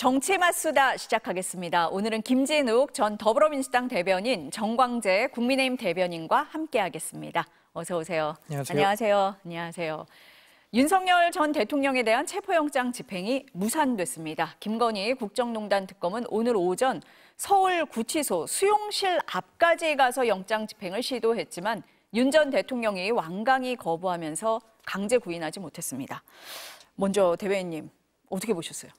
정치 맞수다 시작하겠습니다. 오늘은 김진욱 전 더불어민주당 대변인, 정광재 국민의힘 대변인과 함께하겠습니다. 어서 오세요. 안녕하세요. 안녕하세요. 안녕하세요. 윤석열 전 대통령에 대한 체포영장 집행이 무산됐습니다. 김건희 국정농단 특검은 오늘 오전 서울구치소 수용실 앞까지 가서 영장 집행을 시도했지만 윤 전 대통령이 완강히 거부하면서 강제 구인하지 못했습니다. 먼저 대변인님, 어떻게 보셨어요?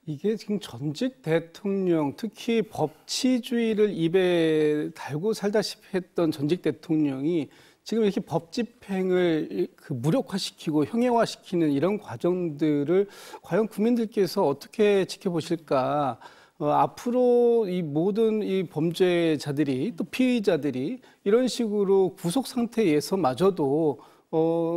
이게 지금 전직 대통령, 특히 법치주의를 입에 달고 살다시피 했던 전직 대통령이 지금 이렇게 법 집행을 무력화시키고 형해화시키는 이런 과정들을 과연 국민들께서 어떻게 지켜보실까? 앞으로 이 모든 이 범죄자들이 또 피의자들이 이런 식으로 구속 상태에서마저도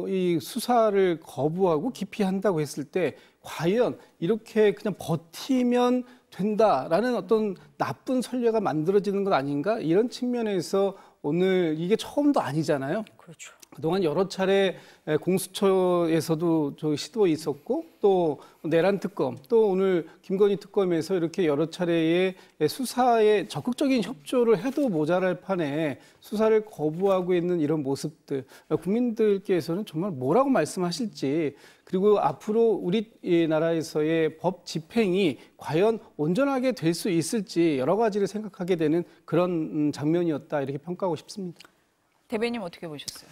이 수사를 거부하고 기피한다고 했을 때 과연 이렇게 그냥 버티면 된다라는 어떤 나쁜 선례가 만들어지는 것 아닌가? 이런 측면에서 오늘 이게 처음도 아니잖아요. 그렇죠. 그동안 여러 차례 공수처에서도 시도 있었고 또 내란 특검 또 오늘 김건희 특검에서 이렇게 여러 차례의 수사에 적극적인 협조를 해도 모자랄 판에 수사를 거부하고 있는 이런 모습들 국민들께서는 정말 뭐라고 말씀하실지 그리고 앞으로 우리나라에서의 법 집행이 과연 온전하게 될 수 있을지 여러 가지를 생각하게 되는 그런 장면이었다 이렇게 평가하고 싶습니다. 대변인 어떻게 보셨어요?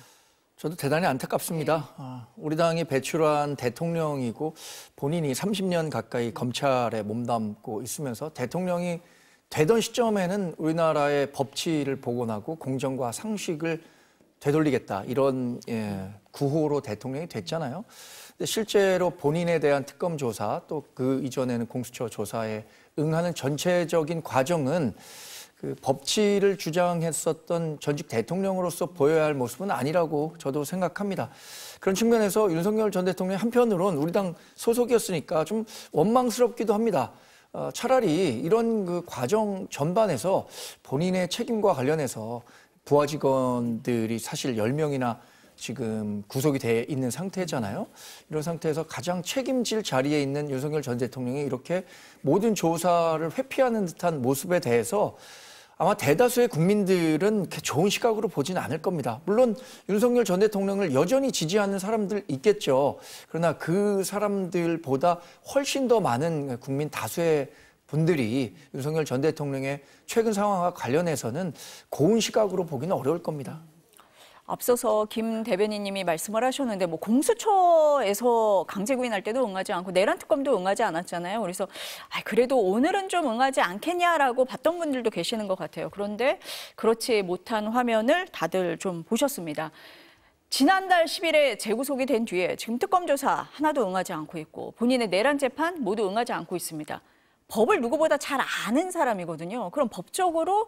저도 대단히 안타깝습니다. 우리 당이 배출한 대통령이고 본인이 30년 가까이 검찰에 몸담고 있으면서 대통령이 되던 시점에는 우리나라의 법치를 복원하고 공정과 상식을 되돌리겠다 이런 구호로 대통령이 됐잖아요. 근데 실제로 본인에 대한 특검 조사 또 그 이전에는 공수처 조사에 응하는 전체적인 과정은 그 법치를 주장했었던 전직 대통령으로서 보여야 할 모습은 아니라고 저도 생각합니다. 그런 측면에서 윤석열 전 대통령이 한편으로는 우리 당 소속이었으니까 좀 원망스럽기도 합니다. 차라리 이런 그 과정 전반에서 본인의 책임과 관련해서 부하 직원들이 사실 10명이나 지금 구속이 돼 있는 상태잖아요. 이런 상태에서 가장 책임질 자리에 있는 윤석열 전 대통령이 이렇게 모든 조사를 회피하는 듯한 모습에 대해서 아마 대다수의 국민들은 좋은 시각으로 보지는 않을 겁니다. 물론 윤석열 전 대통령을 여전히 지지하는 사람들 있겠죠. 그러나 그 사람들보다 훨씬 더 많은 국민 다수의 분들이 윤석열 전 대통령의 최근 상황과 관련해서는 고운 시각으로 보기는 어려울 겁니다. 앞서서 김 대변인님이 말씀을 하셨는데 뭐 공수처에서 강제 구인할 때도 응하지 않고 내란 특검도 응하지 않았잖아요. 그래서 그래도 오늘은 좀 응하지 않겠냐라고 봤던 분들도 계시는 것 같아요. 그런데 그렇지 못한 화면을 다들 좀 보셨습니다. 지난달 10일에 재구속이 된 뒤에 지금 특검 조사 하나도 응하지 않고 있고 본인의 내란 재판 모두 응하지 않고 있습니다. 법을 누구보다 잘 아는 사람이거든요. 그럼 법적으로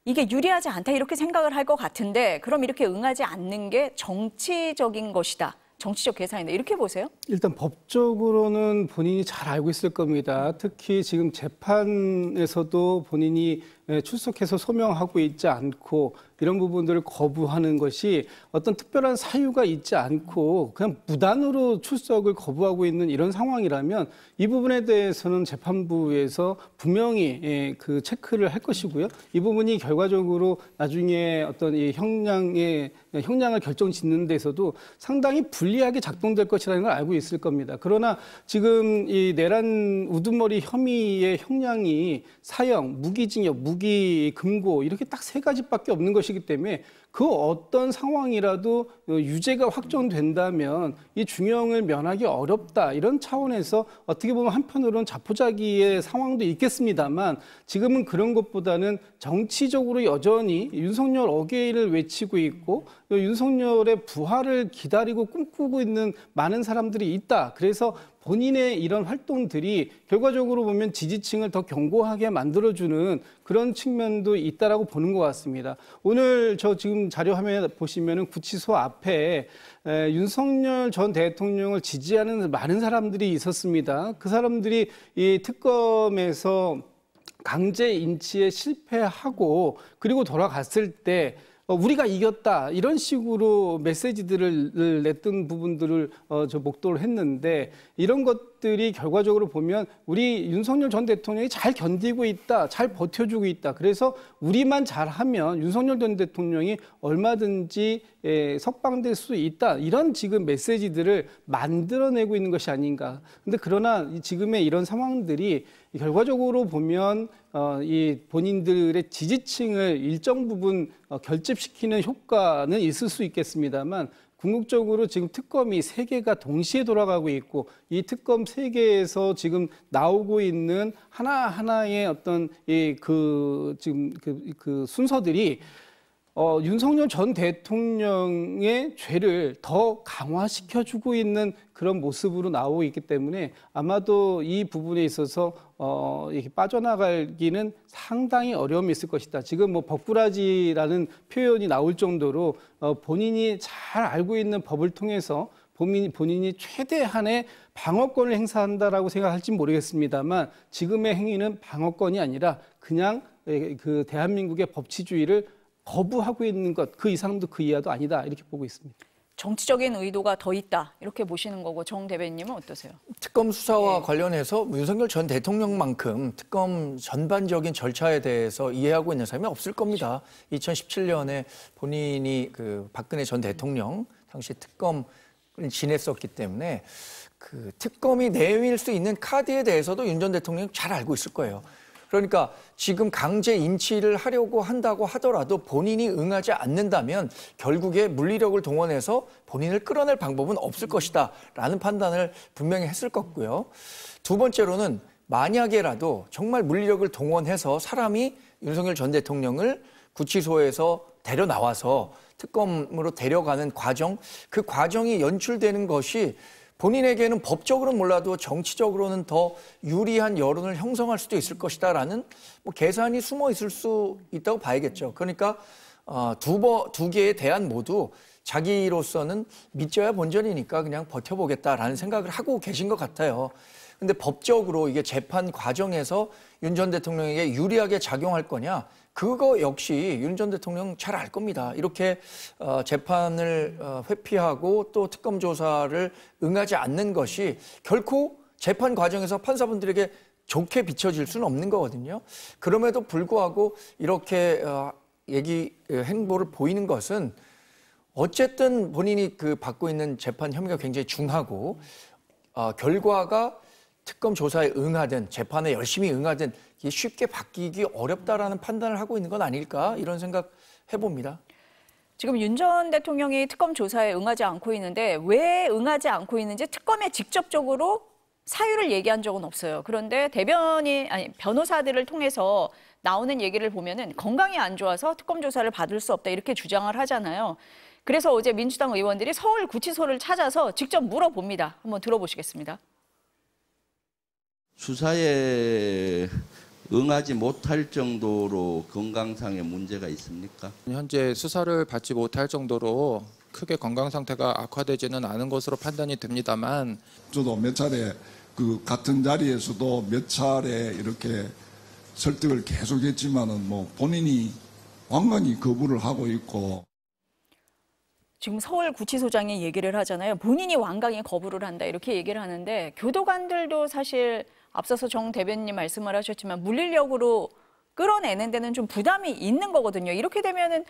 이게 유리하지 않다 이렇게 생각을 할 것 같은데 그럼 이렇게 응하지 않는 게 정치적인 것이다. 정치적 계산이다. 이렇게 보세요? 일단 법적으로는 본인이 잘 알고 있을 겁니다. 특히 지금 재판에서도 본인이 출석해서 소명하고 있지 않고 이런 부분들을 거부하는 것이 어떤 특별한 사유가 있지 않고 그냥 무단으로 출석을 거부하고 있는 이런 상황이라면 이 부분에 대해서는 재판부에서 분명히 그 체크를 할 것이고요. 이 부분이 결과적으로 나중에 어떤 이 형량을 결정짓는 데서도 상당히 불리하게 작동될 것이라는 걸 알고 있을 겁니다. 그러나 지금 이 내란 우두머리 혐의의 형량이 사형, 무기징역, 무기 금고 이렇게 딱 세 가지밖에 없는 것이기 때문에 그 어떤 상황이라도 유죄가 확정된다면 이 중형을 면하기 어렵다 이런 차원에서 어떻게 보면 한편으로는 자포자기의 상황도 있겠습니다만 지금은 그런 것보다는 정치적으로 여전히 윤석열 어게인을 외치고 있고 윤석열의 부활을 기다리고 꿈꾸고 있는 많은 사람들이 있다. 그래서 본인의 이런 활동들이 결과적으로 보면 지지층을 더 견고하게 만들어주는 그런 측면도 있다라고 보는 것 같습니다. 오늘 저 지금 자료 화면에 보시면은 구치소 앞에 윤석열 전 대통령을 지지하는 많은 사람들이 있었습니다. 그 사람들이 이 특검에서 강제 인치에 실패하고 그리고 돌아갔을 때 우리가 이겼다 이런 식으로 메시지들을 냈던 부분들을 저 목도를 했는데 이런 것 것들이 결과적으로 보면 우리 윤석열 전 대통령이 잘 견디고 있다, 잘 버텨주고 있다. 그래서 우리만 잘하면 윤석열 전 대통령이 얼마든지 석방될 수 있다. 이런 지금 메시지들을 만들어내고 있는 것이 아닌가. 근데 그러나 지금의 이런 상황들이 결과적으로 보면 이 본인들의 지지층을 일정 부분 결집시키는 효과는 있을 수 있겠습니다만 궁극적으로 지금 특검이 3개가 동시에 돌아가고 있고 이 특검 3개에서 지금 나오고 있는 하나하나의 어떤 지금 그 순서들이 윤석열 전 대통령의 죄를 더 강화시켜주고 있는 그런 모습으로 나오고 있기 때문에 아마도 이 부분에 있어서 이렇게 빠져나가기는 상당히 어려움이 있을 것이다. 지금 뭐 법꾸라지라는 표현이 나올 정도로 본인이 잘 알고 있는 법을 통해서 본인이 최대한의 방어권을 행사한다라고 생각할지 모르겠습니다만 지금의 행위는 방어권이 아니라 그냥 그 대한민국의 법치주의를 거부하고 있는 것, 그 이상도 그 이하도 아니다 이렇게 보고 있습니다. 정치적인 의도가 더 있다 이렇게 보시는 거고 정 대변인님은 어떠세요? 특검 수사와 관련해서 윤석열 전 대통령만큼 특검 전반적인 절차에 대해서 이해하고 있는 사람이 없을 겁니다. 2017년에 본인이 그 박근혜 전 대통령 당시 특검을 지냈었기 때문에 그 특검이 내밀 수 있는 카드에 대해서도 윤 전 대통령이 잘 알고 있을 거예요. 그러니까 지금 강제 인치를 하려고 한다고 하더라도 본인이 응하지 않는다면 결국에 물리력을 동원해서 본인을 끌어낼 방법은 없을 것이다 라는 판단을 분명히 했을 거고요. 두 번째로는 만약에라도 정말 물리력을 동원해서 사람이 윤석열 전 대통령을 구치소에서 데려나와서 특검으로 데려가는 과정, 그 과정이 연출되는 것이 본인에게는 법적으로는 몰라도 정치적으로는 더 유리한 여론을 형성할 수도 있을 것이다라는 뭐 계산이 숨어 있을 수 있다고 봐야겠죠. 그러니까 두 개의 대안 모두 자기로서는 믿져야 본전이니까 그냥 버텨보겠다라는 생각을 하고 계신 것 같아요. 근데 법적으로 이게 재판 과정에서 윤 전 대통령에게 유리하게 작용할 거냐? 그거 역시 윤 전 대통령 잘 알 겁니다. 이렇게 재판을 회피하고 또 특검 조사를 응하지 않는 것이 결코 재판 과정에서 판사분들에게 좋게 비춰질 수는 없는 거거든요. 그럼에도 불구하고 이렇게 행보를 보이는 것은 어쨌든 본인이 그 받고 있는 재판 혐의가 굉장히 중하고 결과가 특검 조사에 응하든 재판에 열심히 응하든 이게 쉽게 바뀌기 어렵다라는 판단을 하고 있는 건 아닐까 이런 생각 해봅니다. 지금 윤 전 대통령이 특검 조사에 응하지 않고 있는데 왜 응하지 않고 있는지 특검에 직접적으로 사유를 얘기한 적은 없어요. 그런데 변호사들을 통해서 나오는 얘기를 보면은 건강이 안 좋아서 특검 조사를 받을 수 없다 이렇게 주장을 하잖아요. 그래서 어제 민주당 의원들이 서울구치소를 찾아서 직접 물어봅니다. 한번 들어보시겠습니다. 수사에 응하지 못할 정도로 건강상의 문제가 있습니까? 현재 수사를 받지 못할 정도로 크게 건강 상태가 악화되지는 않은 것으로 판단이 됩니다만 저도 몇 차례 그 같은 자리에서도 몇 차례 이렇게 설득을 계속했지만은 뭐 본인이 완전히 거부를 하고 있고. 지금 서울구치소장이 얘기를 하잖아요. 본인이 완강히 거부를 한다 이렇게 얘기를 하는데 교도관들도 사실 앞서서 정 대변인님 말씀을 하셨지만 물리력으로 끌어내는 데는 좀 부담이 있는 거거든요. 이렇게 되면은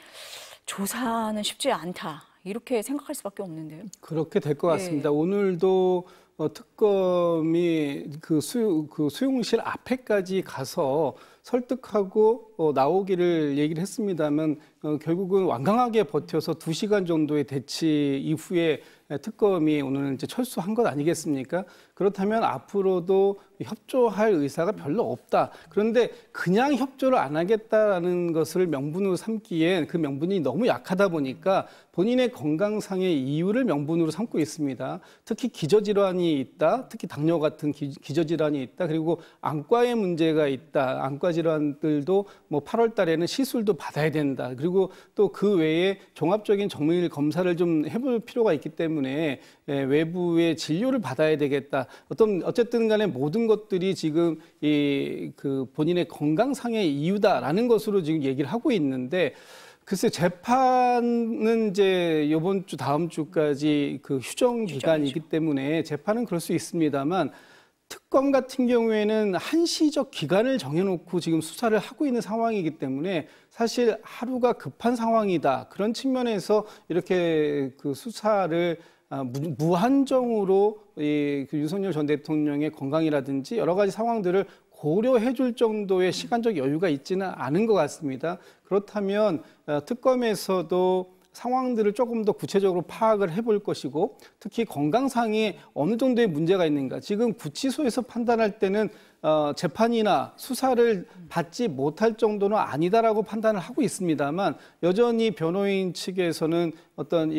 조사는 쉽지 않다 이렇게 생각할 수밖에 없는데요. 그렇게 될 것 같습니다. 오늘도 특검이 그 수용실 앞에까지 가서 설득하고 나오기를 얘기를 했습니다만 결국은 완강하게 버텨서 2시간 정도의 대치 이후에 특검이 오늘 이제 철수한 것 아니겠습니까? 그렇다면 앞으로도 협조할 의사가 별로 없다. 그런데 그냥 협조를 안 하겠다라는 것을 명분으로 삼기엔 그 명분이 너무 약하다 보니까 본인의 건강상의 이유를 명분으로 삼고 있습니다. 특히 기저질환이 있다. 특히 당뇨 같은 기저질환이 있다. 그리고 안과에 문제가 있다. 안과 질환들도 뭐 8월 달에는 시술도 받아야 된다. 그리고 또 그 외에 종합적인 정밀 검사를 좀 해볼 필요가 있기 때문에 외부의 진료를 받아야 되겠다. 어쨌든 간에 모든 것들이 지금 그 본인의 건강상의 이유다라는 것으로 지금 얘기를 하고 있는데 글쎄 재판은 이제 이번 주 다음 주까지 그 휴정 기간이기 때문에 재판은 그럴 수 있습니다만 특검 같은 경우에는 한시적 기간을 정해놓고 지금 수사를 하고 있는 상황이기 때문에 사실 하루가 급한 상황이다. 그런 측면에서 이렇게 그 수사를 무한정으로 그 윤석열 전 대통령의 건강이라든지 여러 가지 상황들을 고려해 줄 정도의 시간적 여유가 있지는 않은 것 같습니다. 그렇다면 특검에서도 상황들을 조금 더 구체적으로 파악을 해볼 것이고 특히 건강상에 어느 정도의 문제가 있는가. 지금 구치소에서 판단할 때는 재판이나 수사를 받지 못할 정도는 아니다라고 판단을 하고 있습니다만 여전히 변호인 측에서는 어떤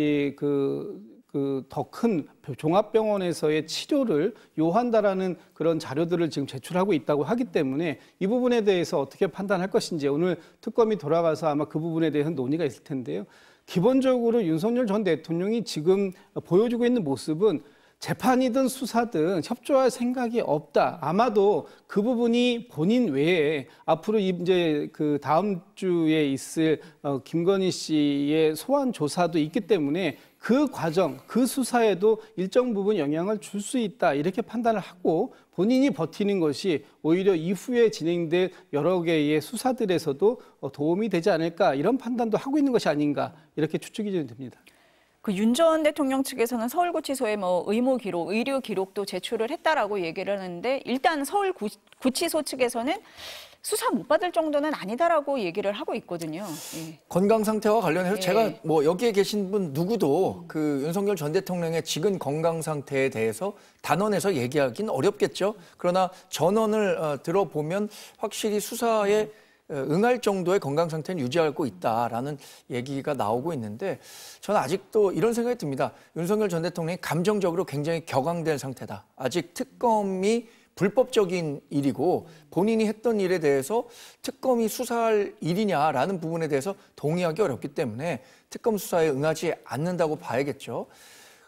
더 큰 종합병원에서의 치료를 요한다라는 그런 자료들을 지금 제출하고 있다고 하기 때문에 이 부분에 대해서 어떻게 판단할 것인지 오늘 특검이 돌아가서 아마 그 부분에 대해서 논의가 있을 텐데요. 기본적으로 윤석열 전 대통령이 지금 보여주고 있는 모습은 재판이든 수사든 협조할 생각이 없다. 아마도 그 부분이 본인 외에 앞으로 이제 그 다음 주에 있을 김건희 씨의 소환 조사도 있기 때문에 그 과정, 그 수사에도 일정 부분 영향을 줄 수 있다. 이렇게 판단을 하고 본인이 버티는 것이 오히려 이후에 진행될 여러 개의 수사들에서도 도움이 되지 않을까 이런 판단도 하고 있는 것이 아닌가 이렇게 추측이 됩니다. 그 윤 전 대통령 측에서는 서울구치소에 뭐 의무 기록, 의료 기록도 제출을 했다라고 얘기를 하는데 일단 서울구치소 측에서는 수사 못 받을 정도는 아니다라고 얘기를 하고 있거든요. 예. 건강 상태와 관련해서 예. 제가 뭐 여기에 계신 분 누구도 그 윤석열 전 대통령의 지금 건강 상태에 대해서 단언해서 얘기하기는 어렵겠죠. 그러나 전언을 들어보면 확실히 수사에 응할 정도의 건강 상태는 유지하고 있다라는 얘기가 나오고 있는데 저는 아직도 이런 생각이 듭니다. 윤석열 전 대통령이 감정적으로 굉장히 격앙된 상태다. 아직 특검이 불법적인 일이고 본인이 했던 일에 대해서 특검이 수사할 일이냐라는 부분에 대해서 동의하기 어렵기 때문에 특검 수사에 응하지 않는다고 봐야겠죠.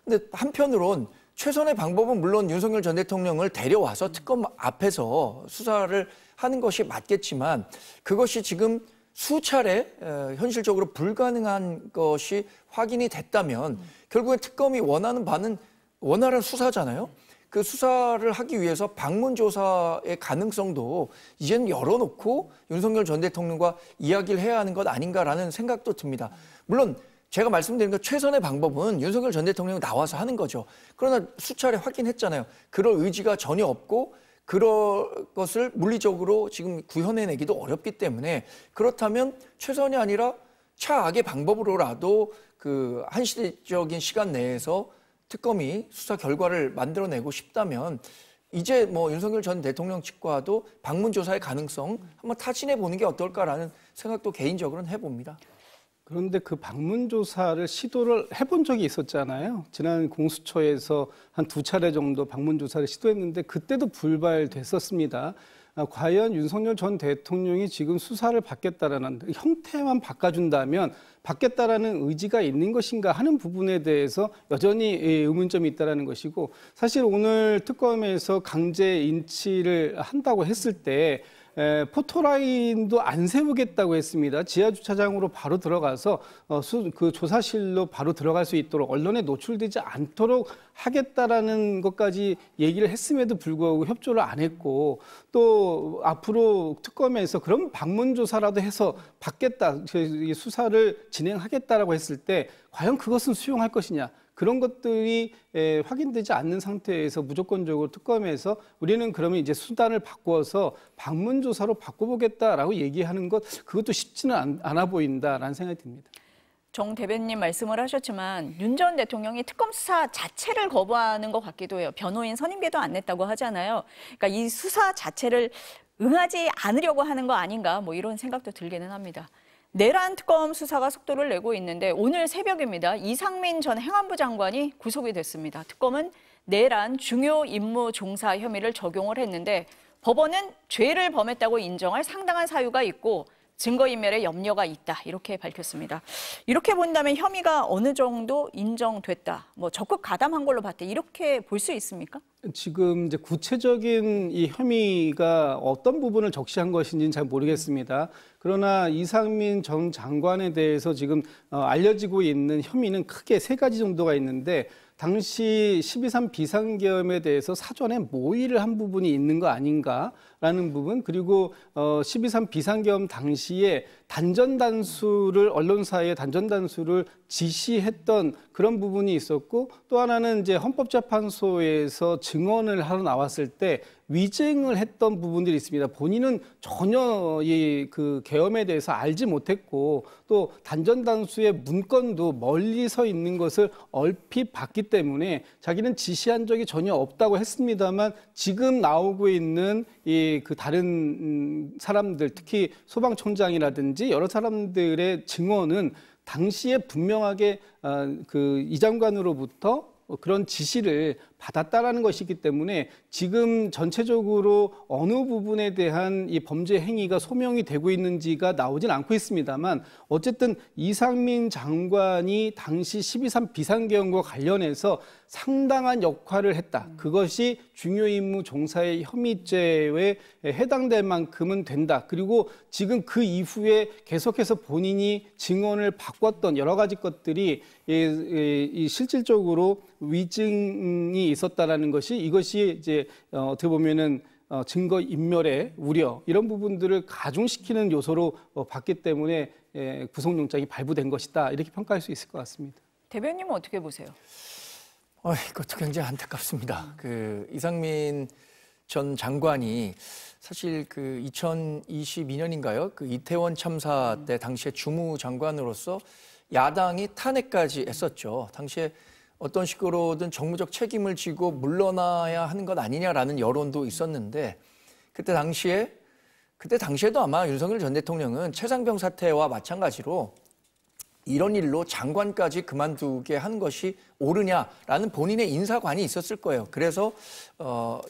근데 한편으론 최선의 방법은 물론 윤석열 전 대통령을 데려와서 특검 앞에서 수사를 하는 것이 맞겠지만 그것이 지금 수차례 현실적으로 불가능한 것이 확인이 됐다면 결국에 특검이 원하는 바는 원활한 수사잖아요. 그 수사를 하기 위해서 방문조사의 가능성도 이제는 열어놓고 윤석열 전 대통령과 이야기를 해야 하는 것 아닌가라는 생각도 듭니다. 물론 제가 말씀드린 것 최선의 방법은 윤석열 전 대통령이 나와서 하는 거죠. 그러나 수차례 확인했잖아요. 그럴 의지가 전혀 없고 그럴 것을 물리적으로 지금 구현해내기도 어렵기 때문에 그렇다면 최선이 아니라 차악의 방법으로라도 그 한시적인 시간 내에서 특검이 수사 결과를 만들어내고 싶다면 이제 뭐 윤석열 전 대통령 측과도 방문조사의 가능성 한번 타진해 보는 게 어떨까라는 생각도 개인적으로는 해봅니다. 그런데 그 방문조사를 시도를 해본 적이 있었잖아요. 지난 공수처에서 한 2차례 정도 방문조사를 시도했는데 그때도 불발됐었습니다. 과연 윤석열 전 대통령이 지금 수사를 받겠다라는 형태만 바꿔준다면 받겠다라는 의지가 있는 것인가 하는 부분에 대해서 여전히 의문점이 있다는 것이고 사실 오늘 특검에서 강제 인치를 한다고 했을 때 포토라인도 안 세우겠다고 했습니다. 지하주차장으로 바로 들어가서 그 조사실로 바로 들어갈 수 있도록 언론에 노출되지 않도록 하겠다라는 것까지 얘기를 했음에도 불구하고 협조를 안 했고 또 앞으로 특검에서 그런 방문조사라도 해서 받겠다, 수사를 진행하겠다라고 했을 때 과연 그것은 수용할 것이냐. 그런 것들이 확인되지 않는 상태에서 무조건적으로 특검에서 우리는 그러면 이제 수단을 바꿔서 방문조사로 바꿔보겠다라고 얘기하는 것 그것도 쉽지는 않아 보인다라는 생각이 듭니다. 정 대변인 말씀을 하셨지만 윤 전 대통령이 특검 수사 자체를 거부하는 것 같기도 해요. 변호인 선임계도 안 냈다고 하잖아요. 그러니까 이 수사 자체를 응하지 않으려고 하는 거 아닌가 뭐 이런 생각도 들기는 합니다. 내란 특검 수사가 속도를 내고 있는데 오늘 새벽입니다. 이상민 전 행안부 장관이 구속이 됐습니다. 특검은 내란 중요 임무 종사 혐의를 적용을 했는데 법원은 죄를 범했다고 인정할 상당한 사유가 있고 증거인멸에 염려가 있다 이렇게 밝혔습니다. 이렇게 본다면 혐의가 어느 정도 인정됐다, 뭐 적극 가담한 걸로 봤다 이렇게 볼 수 있습니까? 지금 이제 구체적인 이 혐의가 어떤 부분을 적시한 것인지는 잘 모르겠습니다. 그러나 이상민 전 장관에 대해서 지금 알려지고 있는 혐의는 크게 3가지 정도가 있는데 당시 12.3 비상계엄에 대해서 사전에 모의를 한 부분이 있는 거 아닌가라는 부분, 그리고 12.3 비상계엄 당시에 언론사에 단전단수를 지시했던 그런 부분이 있었고, 또 하나는 이제 헌법재판소에서 증언을 하러 나왔을 때 위증을 했던 부분들이 있습니다. 본인은 전혀 그 계엄에 대해서 알지 못했고, 또 단전단수의 문건도 멀리 서 있는 것을 얼핏 봤기 때문에 자기는 지시한 적이 전혀 없다고 했습니다만, 지금 나오고 있는 그 다른 사람들, 특히 소방청장이라든지 여러 사람들의 증언은 당시에 분명하게 그 이 장관으로부터 그런 지시를 받았다라는 것이기 때문에 지금 전체적으로 어느 부분에 대한 이 범죄 행위가 소명이 되고 있는지가 나오진 않고 있습니다만, 어쨌든 이상민 장관이 당시 12.3 비상계엄과 관련해서 상당한 역할을 했다. 그것이 중요임무 종사의 혐의죄에 해당될 만큼은 된다. 그리고 지금 그 이후에 계속해서 본인이 증언을 바꿨던 여러 가지 것들이 실질적으로 위증이 있었다라는 것이, 이것이 이제 어떻게 보면은 증거 인멸의 우려, 이런 부분들을 가중시키는 요소로 봤기 때문에 구속영장이 발부된 것이다, 이렇게 평가할 수 있을 것 같습니다. 대변인은 어떻게 보세요? 이것도 굉장히 안타깝습니다. 그 이상민 전 장관이 사실 그 2022년인가요? 그 이태원 참사 때 당시에 주무장관으로서 야당이 탄핵까지 했었죠. 당시에 어떤 식으로든 정무적 책임을 지고 물러나야 하는 것 아니냐라는 여론도 있었는데, 그때 당시에도 아마 윤석열 전 대통령은 최상병 사태와 마찬가지로 이런 일로 장관까지 그만두게 한 것이 옳으냐라는 본인의 인사관이 있었을 거예요. 그래서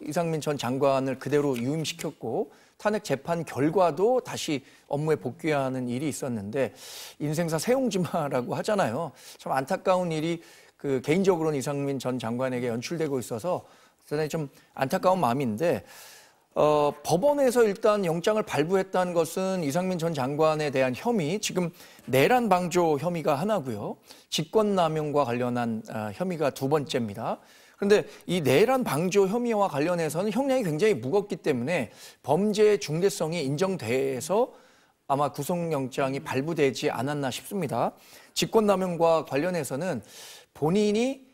이상민 전 장관을 그대로 유임시켰고, 탄핵 재판 결과도 다시 업무에 복귀하는 일이 있었는데, 인생사 세옹지마라고 하잖아요. 참 안타까운 일이 그 개인적으로는 이상민 전 장관에게 연출되고 있어서 대단히 좀 안타까운 마음인데, 법원에서 일단 영장을 발부했다는 것은 이상민 전 장관에 대한 혐의, 지금 내란 방조 혐의가 하나고요, 직권남용과 관련한 혐의가 두 번째입니다. 그런데 이 내란 방조 혐의와 관련해서는 형량이 굉장히 무겁기 때문에 범죄의 중대성이 인정돼서 아마 구속영장이 발부되지 않았나 싶습니다. 직권남용과 관련해서는 본인이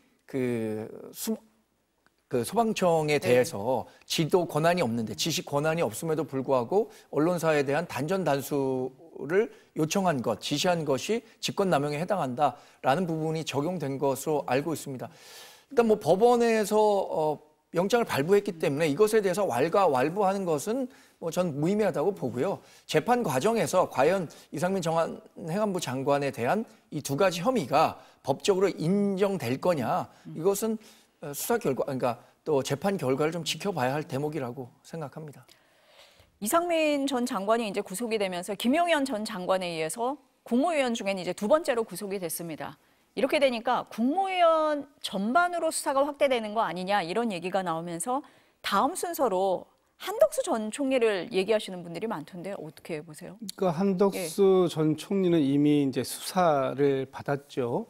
소방청에 대해서 지도 권한이 없는데, 지시 권한이 없음에도 불구하고 언론사에 대한 단전단수를 요청한 것, 지시한 것이 직권남용에 해당한다라는 부분이 적용된 것으로 알고 있습니다. 일단 뭐 법원에서 영장을 발부했기 때문에 이것에 대해서 왈가왈부하는 것은 뭐 전 무의미하다고 보고요. 재판 과정에서 과연 이상민 행안부 장관에 대한 이 두 가지 혐의가 법적으로 인정될 거냐, 이것은 수사 결과, 그러니까 또 재판 결과를 좀 지켜봐야 할 대목이라고 생각합니다. 이상민 전 장관이 이제 구속이 되면서 김용현 전 장관에 의해서 국무위원 중에는 이제 두 번째로 구속이 됐습니다. 이렇게 되니까 국무위원 전반으로 수사가 확대되는 거 아니냐, 이런 얘기가 나오면서 다음 순서로 한덕수 전 총리를 얘기하시는 분들이 많던데 어떻게 보세요? 그러니까 한덕수 전 총리는 이미 이제 수사를 받았죠.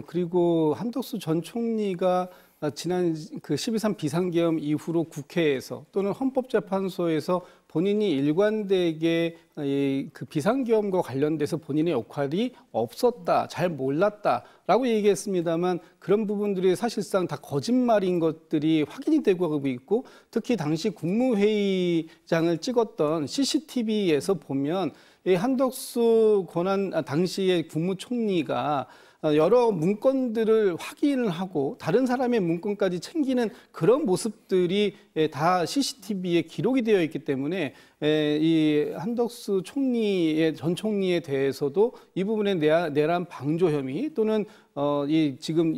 그리고 한덕수 전 총리가 지난 그 12.3 비상계엄 이후로 국회에서 또는 헌법재판소에서 본인이 일관되게 그 비상계엄과 관련돼서 본인의 역할이 없었다, 잘 몰랐다라고 얘기했습니다만, 그런 부분들이 사실상 다 거짓말인 것들이 확인이 되고 있고, 특히 당시 국무회의장을 찍었던 CCTV에서 보면 이 한덕수 당시의 국무총리가 여러 문건들을 확인을 하고 다른 사람의 문건까지 챙기는 그런 모습들이 다 CCTV에 기록이 되어 있기 때문에 이 한덕수 전 총리에 대해서도 이 부분의 내란 방조 혐의 또는 지금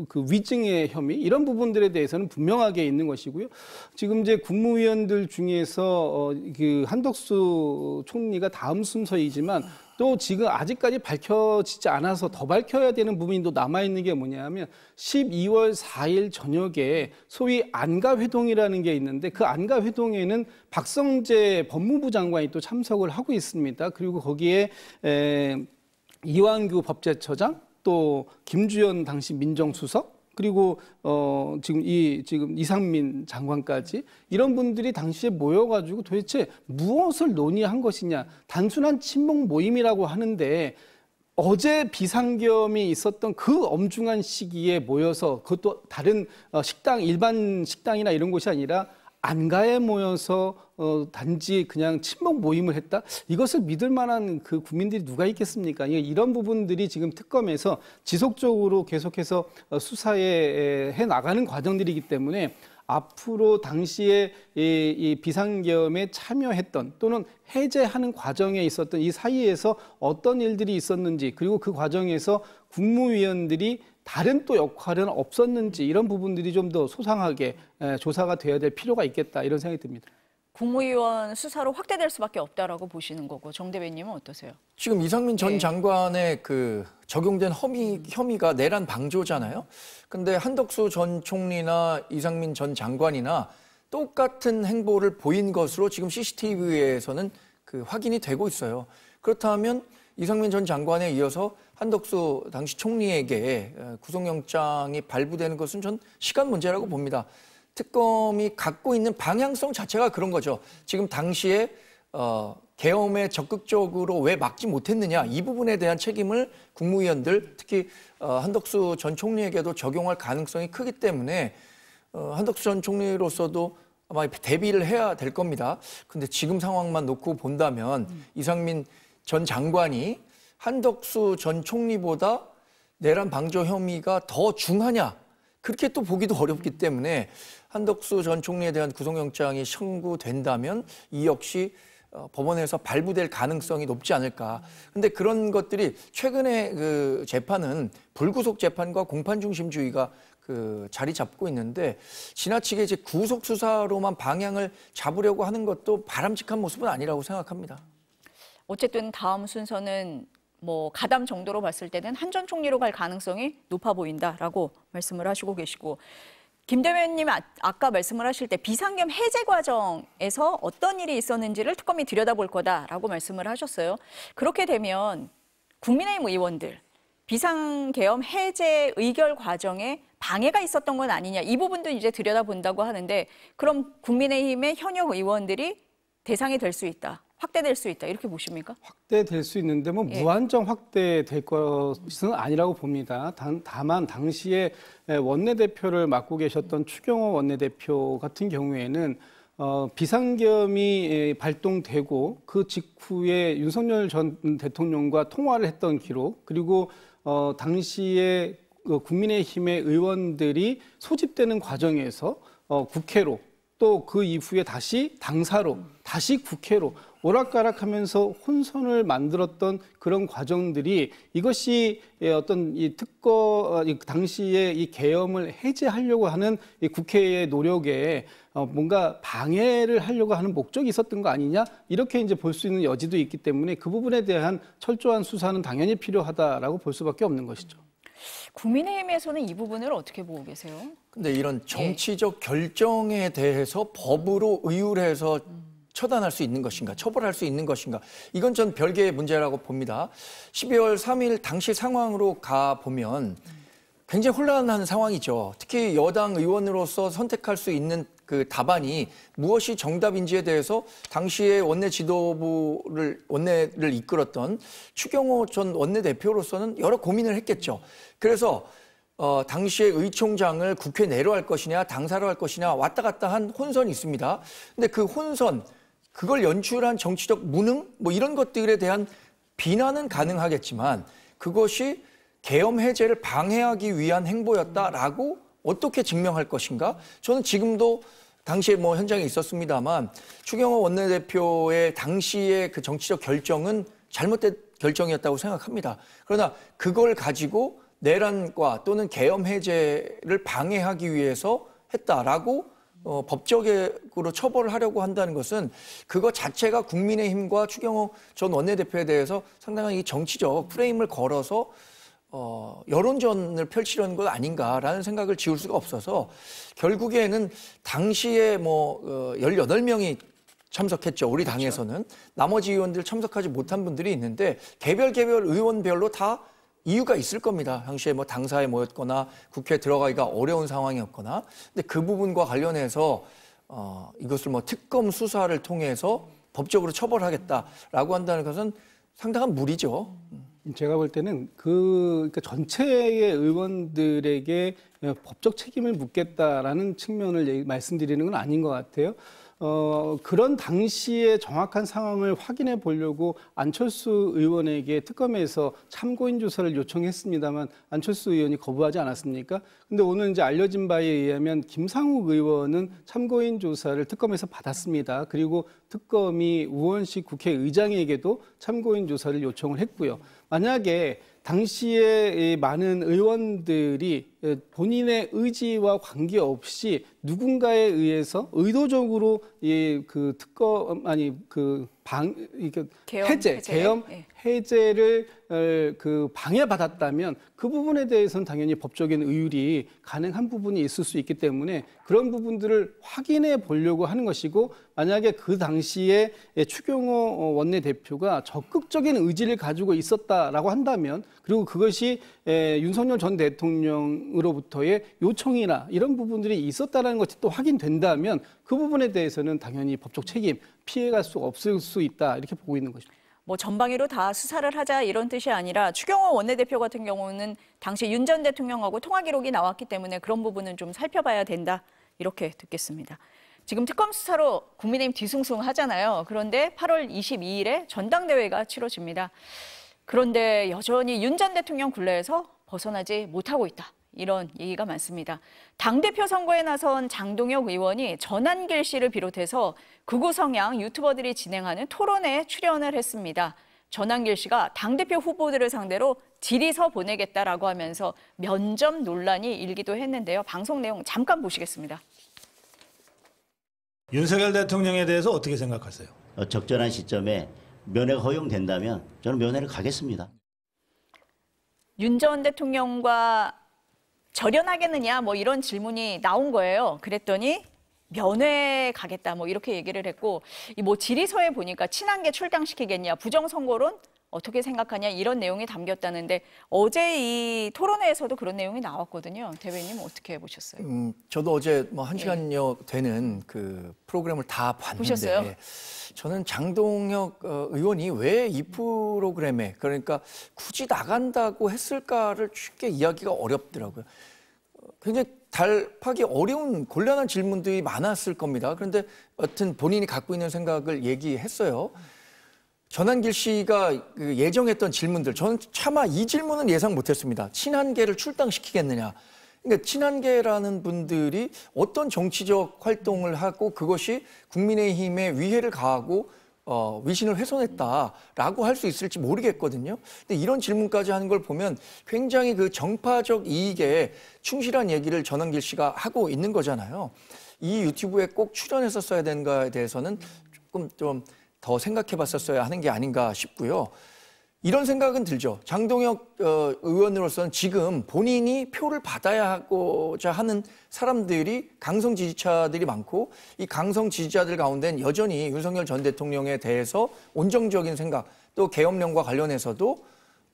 그 위증의 혐의, 이런 부분들에 대해서는 분명하게 있는 것이고요. 지금 이제 국무위원들 중에서 그 한덕수 총리가 다음 순서이지만, 또 지금 아직까지 밝혀지지 않아서 더 밝혀야 되는 부분이 또 남아있는 게 뭐냐면 12월 4일 저녁에 소위 안가회동이라는 게 있는데, 그 안가회동에는 박성재 법무부 장관이 또 참석을 하고 있습니다. 그리고 거기에 이완규 법제처장, 또 김주현 당시 민정수석, 그리고 지금 이상민 장관까지 이런 분들이 당시에 모여가지고 도대체 무엇을 논의한 것이냐. 단순한 친목 모임이라고 하는데 어제 비상겸이 있었던 그 엄중한 시기에 모여서 그것도 다른 식당, 일반 식당이나 이런 곳이 아니라 안가에 모여서 단지 그냥 친목 모임을 했다? 이것을 믿을 만한 그 국민들이 누가 있겠습니까? 이런 부분들이 지금 특검에서 지속적으로 계속해서 수사에 해 나가는 과정들이기 때문에 앞으로 당시에 이 비상겸에 참여했던 또는 해제하는 과정에 있었던 이 사이에서 어떤 일들이 있었는지, 그리고 그 과정에서 국무위원들이 다른 또 역할은 없었는지, 이런 부분들이 좀 더 소상하게 조사가 돼야 될 필요가 있겠다, 이런 생각이 듭니다. 국무위원 수사로 확대될 수밖에 없다라고 보시는 거고, 정 대변인님은 어떠세요? 지금 이상민 전 장관의 그 적용된 혐의가 내란 방조잖아요. 근데 한덕수 전 총리나 이상민 전 장관이나 똑같은 행보를 보인 것으로 지금 CCTV에서는 그 확인이 되고 있어요. 그렇다면 이상민 전 장관에 이어서 한덕수 당시 총리에게 구속영장이 발부되는 것은 전 시간 문제라고 봅니다. 특검이 갖고 있는 방향성 자체가 그런 거죠. 지금 당시에 계엄에 적극적으로 왜 막지 못했느냐, 이 부분에 대한 책임을 국무위원들, 특히 한덕수 전 총리에게도 적용할 가능성이 크기 때문에 한덕수 전 총리로서도 아마 대비를 해야 될 겁니다. 근데 지금 상황만 놓고 본다면 이상민 전 장관이 한덕수 전 총리보다 내란 방조 혐의가 더 중하냐, 그렇게 또 보기도 어렵기 때문에 한덕수 전 총리에 대한 구속영장이 청구된다면 이 역시 법원에서 발부될 가능성이 높지 않을까. 근데 그런 것들이 최근에 그 재판은 불구속 재판과 공판 중심주의가 그 자리 잡고 있는데, 지나치게 이제 구속 수사로만 방향을 잡으려고 하는 것도 바람직한 모습은 아니라고 생각합니다. 어쨌든 다음 순서는 뭐 가담 정도로 봤을 때는 한 전 총리로 갈 가능성이 높아 보인다라고 말씀을 하시고 계시고, 김 대변인님 아까 말씀을 하실 때 비상겸 해제 과정에서 어떤 일이 있었는지를 특검이 들여다볼 거다라고 말씀을 하셨어요. 그렇게 되면 국민의힘 의원들 비상계엄 해제 의결 과정에 방해가 있었던 건 아니냐, 이 부분도 이제 들여다본다고 하는데, 그럼 국민의힘의 현역 의원들이 대상이 될 수 있다, 확대될 수 있다, 이렇게 보십니까? 확대될 수 있는데 뭐 무한정 확대될 것은 아니라고 봅니다. 다만 당시에 원내대표를 맡고 계셨던 추경호 원내대표 같은 경우에는 비상겸이 발동되고 그 직후에 윤석열 전 대통령과 통화를 했던 기록, 그리고 당시에 국민의힘의 의원들이 소집되는 과정에서 국회로, 또 그 이후에 다시 당사로, 다시 국회로 오락가락하면서 혼선을 만들었던 그런 과정들이, 이것이 어떤 이 당시에 이 계엄을 해제하려고 하는 이 국회의 노력에 뭔가 방해를 하려고 하는 목적이 있었던 거 아니냐, 이렇게 이제 볼 수 있는 여지도 있기 때문에 그 부분에 대한 철저한 수사는 당연히 필요하다라고 볼 수밖에 없는 것이죠. 국민의힘에서는 이 부분을 어떻게 보고 계세요? 근데 이런 정치적 결정에 대해서 법으로 의율해서 처단할 수 있는 것인가, 처벌할 수 있는 것인가, 이건 전 별개의 문제라고 봅니다. 12월 3일 당시 상황으로 가보면 굉장히 혼란한 상황이죠. 특히 여당 의원으로서 선택할 수 있는 그 답안이 무엇이 정답인지에 대해서 당시에 원내를 이끌었던 추경호 전 원내대표로서는 여러 고민을 했겠죠. 그래서 당시에 의총장을 국회 내로 할 것이냐, 당사로 할 것이냐 왔다 갔다 한 혼선이 있습니다. 근데 그 혼선, 그걸 연출한 정치적 무능, 뭐 이런 것들에 대한 비난은 가능하겠지만 그것이 계엄 해제를 방해하기 위한 행보였다라고 어떻게 증명할 것인가? 저는 지금도 당시에 뭐 현장에 있었습니다만 추경호 원내대표의 당시의 그 정치적 결정은 잘못된 결정이었다고 생각합니다. 그러나 그걸 가지고 내란과 또는 계엄 해제를 방해하기 위해서 했다라고 법적으로 처벌을 하려고 한다는 것은 그거 자체가 국민의힘과 추경호 전 원내대표에 대해서 상당한 이 정치적 프레임을 걸어서 여론전을 펼치려는 것 아닌가라는 생각을 지울 수가 없어서, 결국에는 당시에 18명이 참석했죠. 우리 당에서는. 나머지 의원들 참석하지 못한 분들이 있는데 개별 의원별로 다 이유가 있을 겁니다. 당시에 뭐 당사에 모였거나 국회에 들어가기가 어려운 상황이었거나. 근데 그 부분과 관련해서 이것을 뭐 특검 수사를 통해서 법적으로 처벌하겠다라고 한다는 것은 상당한 무리죠. 제가 볼 때는 그러니까 전체의 의원들에게 법적 책임을 묻겠다라는 측면을 말씀드리는 건 아닌 것 같아요. 그런 당시의 정확한 상황을 확인해 보려고 안철수 의원에게 특검에서 참고인 조사를 요청했습니다만 안철수 의원이 거부하지 않았습니까? 근데 오늘 이제 알려진 바에 의하면 김상욱 의원은 참고인 조사를 특검에서 받았습니다. 그리고 특검이 우원식 국회의장에게도 참고인 조사를 요청을 했고요. 만약에 당시에 많은 의원들이 본인의 의지와 관계없이 누군가에 의해서 의도적으로 그 특검 계엄 해제를 그 방해받았다면 그 부분에 대해서는 당연히 법적인 의율이 가능한 부분이 있을 수 있기 때문에 그런 부분들을 확인해 보려고 하는 것이고 만약에 그 당시에 추경호 원내대표가 적극적인 의지를 가지고 있었다라고 한다면 그리고 그것이 윤석열 전 대통령으로부터의 요청이나 이런 부분들이 있었다는 것이 또 확인된다면 그 부분에 대해서는 당연히 법적 책임 피해갈 수 없을 수 있다 이렇게 보고 있는 것입니다. 뭐 전방위로 다 수사를 하자 이런 뜻이 아니라 추경호 원내대표 같은 경우는 당시 윤 전 대통령하고 통화 기록이 나왔기 때문에 그런 부분은 좀 살펴봐야 된다 이렇게 듣겠습니다. 지금 특검 수사로 국민의힘 뒤숭숭 하잖아요. 그런데 8월 22일에 전당대회가 치러집니다. 그런데 여전히 윤 전 대통령 굴레에서 벗어나지 못하고 있다. 이런 얘기가 많습니다. 당대표 선거에 나선 장동혁 의원이 전한길 씨를 비롯해서 극우 성향 유튜버들이 진행하는 토론회에 출연을 했습니다. 전한길 씨가 당대표 후보들을 상대로 질의서 보내겠다라고 하면서 면접 논란이 일기도 했는데요. 방송 내용 잠깐 보시겠습니다. 윤석열 대통령에 대해서 어떻게 생각하세요? 적절한 시점에 면회가 허용된다면 저는 면회를 가겠습니다. 윤 전 대통령과 절연하겠느냐 뭐 이런 질문이 나온 거예요. 그랬더니 면회 가겠다 뭐 이렇게 얘기를 했고 이 뭐 질의서에 보니까 친한계 출당시키겠냐 부정선거론 어떻게 생각하냐 이런 내용이 담겼다는데 어제 이 토론회에서도 그런 내용이 나왔거든요. 대변인님 어떻게 보셨어요? 저도 어제 뭐 1시간여 되는 그 프로그램을 다 봤는데 보셨어요? 저는 장동혁 의원이 왜 이 프로그램에 그러니까 굳이 나간다고 했을까를 쉽게 이야기가 어렵더라고요. 굉장히 답하기 어려운 곤란한 질문들이 많았을 겁니다. 그런데 여튼 본인이 갖고 있는 생각을 얘기했어요. 전한길 씨가 예정했던 질문들, 저는 차마 이 질문은 예상 못했습니다. 친한계를 출당시키겠느냐. 그러니까 친한계라는 분들이 어떤 정치적 활동을 하고 그것이 국민의힘에 위해를 가하고 위신을 훼손했다라고 할 수 있을지 모르겠거든요. 근데 이런 질문까지 하는 걸 보면 굉장히 그 정파적 이익에 충실한 얘기를 전한길 씨가 하고 있는 거잖아요. 이 유튜브에 꼭 출연했었어야 되는가에 대해서는 조금 좀 더 생각해 봤었어야 하는 게 아닌가 싶고요. 이런 생각은 들죠. 장동혁 의원으로서는 지금 본인이 표를 받아야 하고자 하는 사람들이 강성 지지자들이 많고 이 강성 지지자들 가운데는 여전히 윤석열 전 대통령에 대해서 온정적인 생각 또 계엄령과 관련해서도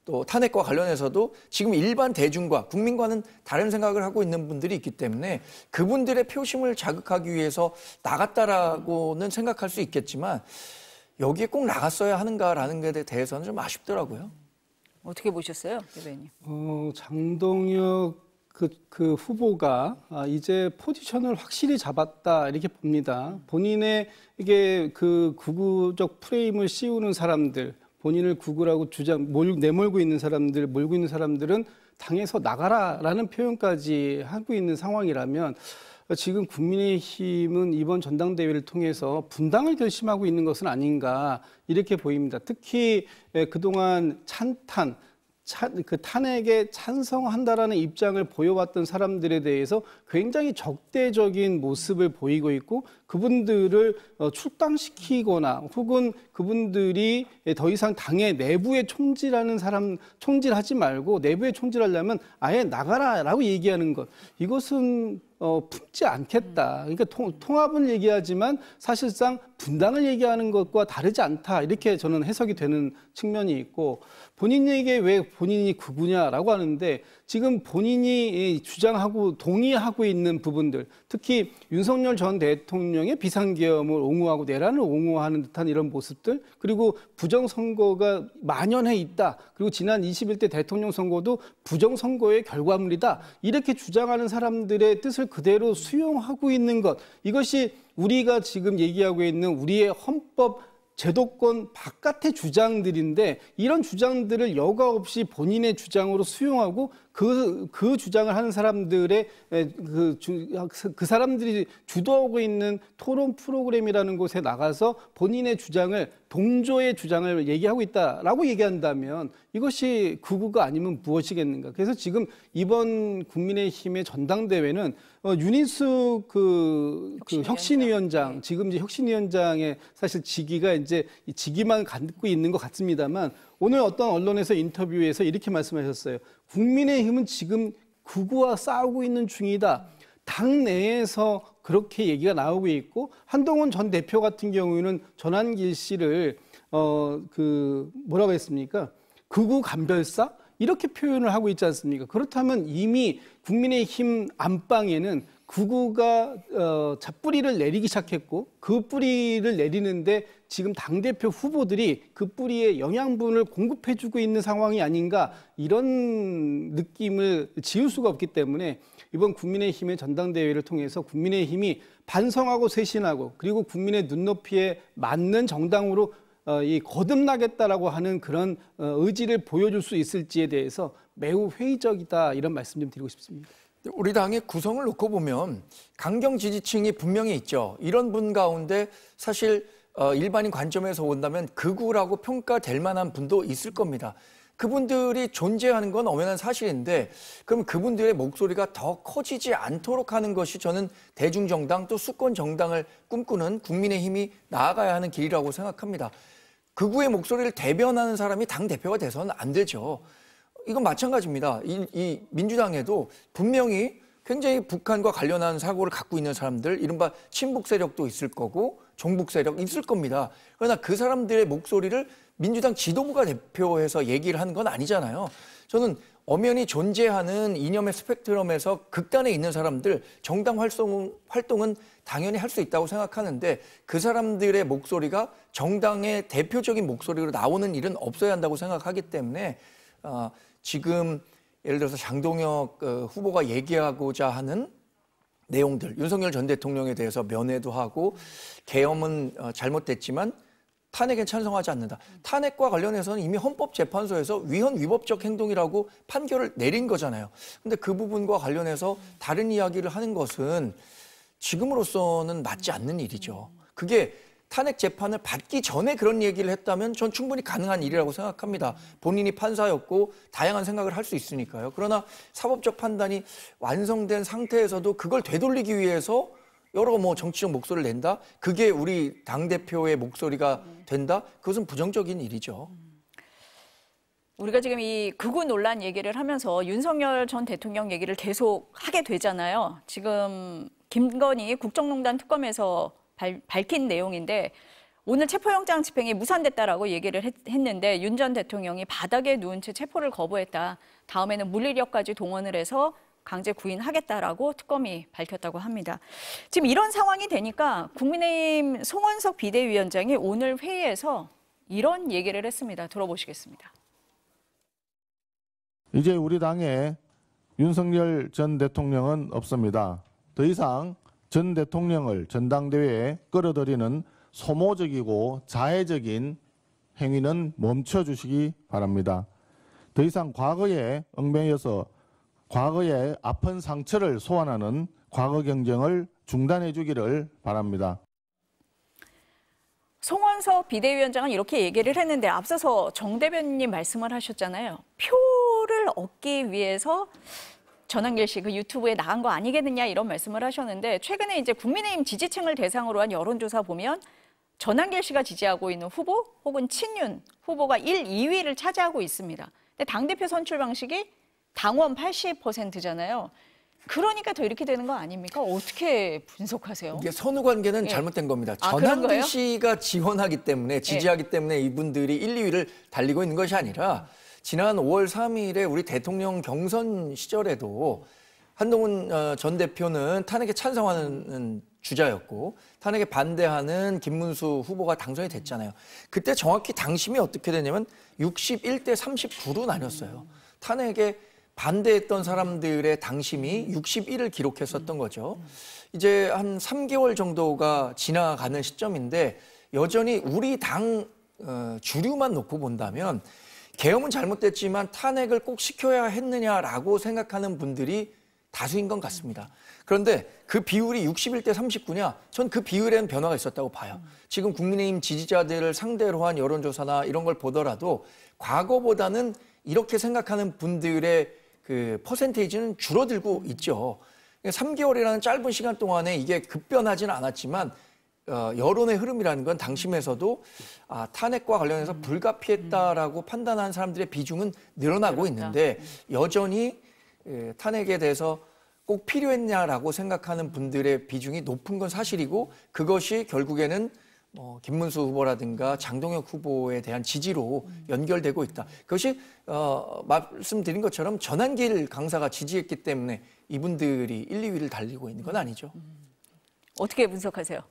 또 탄핵과 관련해서도 지금 일반 대중과 국민과는 다른 생각을 하고 있는 분들이 있기 때문에 그분들의 표심을 자극하기 위해서 나갔다라고는 생각할 수 있겠지만 여기에 꼭 나갔어야 하는가라는 것에 대해서는 좀 아쉽더라고요. 어떻게 보셨어요, 대변인? 장동혁 그 후보가 이제 포지션을 확실히 잡았다 이렇게 봅니다. 본인의 이게 그 극우적 프레임을 씌우는 사람들, 본인을 극우라고 내몰고 있는 사람들, 몰고 있는 사람들은 당에서 나가라라는 표현까지 하고 있는 상황이라면. 지금 국민의힘은 이번 전당대회를 통해서 분당을 결심하고 있는 것은 아닌가 이렇게 보입니다. 특히 그동안 그 탄핵에 찬성한다라는 입장을 보여왔던 사람들에 대해서 굉장히 적대적인 모습을 보이고 있고 그분들을 출당시키거나 혹은 그분들이 더 이상 당의 내부에 총질하지 말고 내부에 총질하려면 아예 나가라라고 얘기하는 것. 이것은 품지 않겠다. 그러니까 통합을 얘기하지만 사실상 분당을 얘기하는 것과 다르지 않다. 이렇게 저는 해석이 되는 측면이 있고 본인에게 왜 본인이 극우냐라고 하는데 지금 본인이 주장하고 동의하고 있는 부분들 특히 윤석열 전 대통령의 비상계엄을 옹호하고 내란을 옹호하는 듯한 이런 모습들 그리고 부정선거가 만연해 있다. 그리고 지난 21대 대통령 선거도 부정선거의 결과물이다. 이렇게 주장하는 사람들의 뜻을 그대로 수용하고 있는 것. 이것이 우리가 지금 얘기하고 있는 우리의 헌법 제도권 바깥의 주장들인데 이런 주장들을 여과 없이 본인의 주장으로 수용하고 그 주장을 하는 사람들의 그 사람들이 주도하고 있는 토론 프로그램이라는 곳에 나가서 본인의 주장을 동조의 주장을 얘기하고 있다라고 얘기한다면 이것이 극우가 아니면 무엇이겠는가. 그래서 지금 이번 국민의힘의 전당대회는 윤인수 혁신위원장 지금 이제 혁신위원장의 사실 직위가 이제 직위만 갖고 있는 것 같습니다만 오늘 어떤 언론에서 인터뷰에서 이렇게 말씀하셨어요. 국민의힘은 지금 극우와 싸우고 있는 중이다. 당 내에서 그렇게 얘기가 나오고 있고 한동훈 전 대표 같은 경우에는 전환길 씨를 뭐라고 했습니까? 극우 간별사 이렇게 표현을 하고 있지 않습니까? 그렇다면 이미 국민의힘 안방에는 극우가 잡뿌리를 내리기 시작했고 그 뿌리를 내리는데 지금 당대표 후보들이 그 뿌리에 영양분을 공급해주고 있는 상황이 아닌가 이런 느낌을 지울 수가 없기 때문에 이번 국민의힘의 전당대회를 통해서 국민의힘이 반성하고 쇄신하고 그리고 국민의 눈높이에 맞는 정당으로 거듭나겠다라고 하는 그런 의지를 보여줄 수 있을지에 대해서 매우 회의적이다 이런 말씀 좀 드리고 싶습니다. 우리 당의 구성을 놓고 보면 강경 지지층이 분명히 있죠. 이런 분 가운데 사실 일반인 관점에서 본다면 극우라고 평가될 만한 분도 있을 겁니다. 그분들이 존재하는 건 엄연한 사실인데 그럼 그분들의 목소리가 더 커지지 않도록 하는 것이 저는 대중정당 또 수권정당을 꿈꾸는 국민의힘이 나아가야 하는 길이라고 생각합니다. 극우의 목소리를 대변하는 사람이 당대표가 돼서는 안 되죠. 이건 마찬가지입니다. 이 민주당에도 분명히 굉장히 북한과 관련한 사고를 갖고 있는 사람들, 이른바 친북 세력도 있을 거고 종북 세력 있을 겁니다. 그러나 그 사람들의 목소리를 민주당 지도부가 대표해서 얘기를 하는 건 아니잖아요. 저는 엄연히 존재하는 이념의 스펙트럼에서 극단에 있는 사람들, 정당 활동은 당연히 할 수 있다고 생각하는데 그 사람들의 목소리가 정당의 대표적인 목소리로 나오는 일은 없어야 한다고 생각하기 때문에 지금 예를 들어서 장동혁 후보가 얘기하고자 하는 내용들, 윤석열 전 대통령에 대해서 면회도 하고 계엄은 잘못됐지만 탄핵에 찬성하지 않는다. 탄핵과 관련해서는 이미 헌법재판소에서 위헌 위법적 행동이라고 판결을 내린 거잖아요. 근데 그 부분과 관련해서 다른 이야기를 하는 것은 지금으로서는 맞지 않는 일이죠. 그게 탄핵 재판을 받기 전에 그런 얘기를 했다면 전 충분히 가능한 일이라고 생각합니다. 본인이 판사였고 다양한 생각을 할 수 있으니까요. 그러나 사법적 판단이 완성된 상태에서도 그걸 되돌리기 위해서 여러 정치적 목소리를 낸다? 그게 우리 당대표의 목소리가 된다? 그것은 부정적인 일이죠. 우리가 지금 이 극우 논란 얘기를 하면서 윤석열 전 대통령 얘기를 계속 하게 되잖아요. 지금 김건희 국정농단 특검에서 밝힌 내용인데 오늘 체포영장 집행이 무산됐다라고 얘기를 했는데 윤 전 대통령이 바닥에 누운 채 체포를 거부했다. 다음에는 물리력까지 동원을 해서 강제 구인하겠다라고 특검이 밝혔다고 합니다. 지금 이런 상황이 되니까 국민의힘 송원석 비대위원장이 오늘 회의에서 이런 얘기를 했습니다. 들어보시겠습니다. 이제 우리 당에 윤석열 전 대통령은 없습니다. 더 이상 전 대통령을 전당대회에 끌어들이는 소모적이고 자해적인 행위는 멈춰주시기 바랍니다. 더 이상 과거에 얽매여서 과거의 아픈 상처를 소환하는 과거 경쟁을 중단해 주기를 바랍니다. 송원석 비대위원장은 이렇게 얘기를 했는데 앞서서 정 대변인님 말씀을 하셨잖아요. 표를 얻기 위해서 전환길 씨 그 유튜브에 나간 거 아니겠느냐 이런 말씀을 하셨는데 최근에 이제 국민의힘 지지층을 대상으로 한 여론조사 보면 전환길 씨가 지지하고 있는 후보 혹은 친윤 후보가 1, 2위를 차지하고 있습니다. 근데 당대표 선출 방식이 당원 80%잖아요. 그러니까 더 이렇게 되는 거 아닙니까? 어떻게 분석하세요? 이게 선후 관계는 예. 잘못된 겁니다. 아, 그런 거예요? 전한길 씨가 지원하기 때문에 지지하기 때문에 이분들이 1, 2위를 달리고 있는 것이 아니라 지난 5월 3일에 우리 대통령 경선 시절에도 한동훈 전 대표는 탄핵에 찬성하는 주자였고 탄핵에 반대하는 김문수 후보가 당선이 됐잖아요. 그때 정확히 당심이 어떻게 되냐면 61대 39로 나뉘었어요. 탄핵에 반대했던 사람들의 당심이 61을 기록했었던 거죠. 이제 한 3개월 정도가 지나가는 시점인데 여전히 우리 당 주류만 놓고 본다면 계엄은 잘못됐지만 탄핵을 꼭 시켜야 했느냐라고 생각하는 분들이 다수인 것 같습니다. 그런데 그 비율이 61대 39냐? 전 그 비율에는 변화가 있었다고 봐요. 지금 국민의힘 지지자들을 상대로 한 여론조사나 이런 걸 보더라도 과거보다는 이렇게 생각하는 분들의 그 퍼센테이지는 줄어들고 있죠. 3개월이라는 짧은 시간 동안에 이게 급변하지는 않았지만 여론의 흐름이라는 건 당심에서도 탄핵과 관련해서 불가피했다라고 판단하는 사람들의 비중은 늘어나고 있는데 여전히 탄핵에 대해서 꼭 필요했냐라고 생각하는 분들의 비중이 높은 건 사실이고 그것이 결국에는 김문수 후보라든가 장동혁 후보에 대한 지지로 연결되고 있다. 그것이 말씀드린 것처럼 전한길 강사가 지지했기 때문에 이분들이 1, 2위를 달리고 있는 건 아니죠. 어떻게 분석하세요?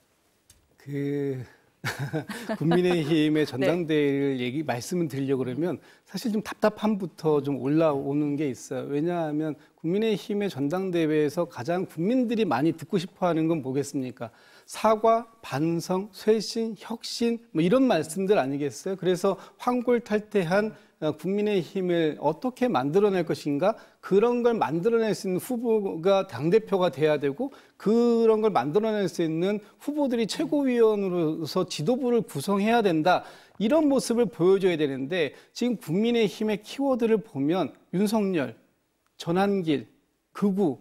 국민의힘의 전당대회를 말씀을 드리려고 그러면 사실 좀 답답함부터 좀 올라오는 게 있어요. 왜냐하면 국민의힘의 전당대회에서 가장 국민들이 많이 듣고 싶어하는 건 뭐겠습니까? 사과, 반성, 쇄신, 혁신 뭐 이런 말씀들 아니겠어요? 그래서 황골탈퇴한 국민의힘을 어떻게 만들어낼 것인가? 그런 걸 만들어낼 수 있는 후보가 당대표가 돼야 되고 그런 걸 만들어낼 수 있는 후보들이 최고위원으로서 지도부를 구성해야 된다. 이런 모습을 보여줘야 되는데 지금 국민의힘의 키워드를 보면 윤석열, 전한길, 극우,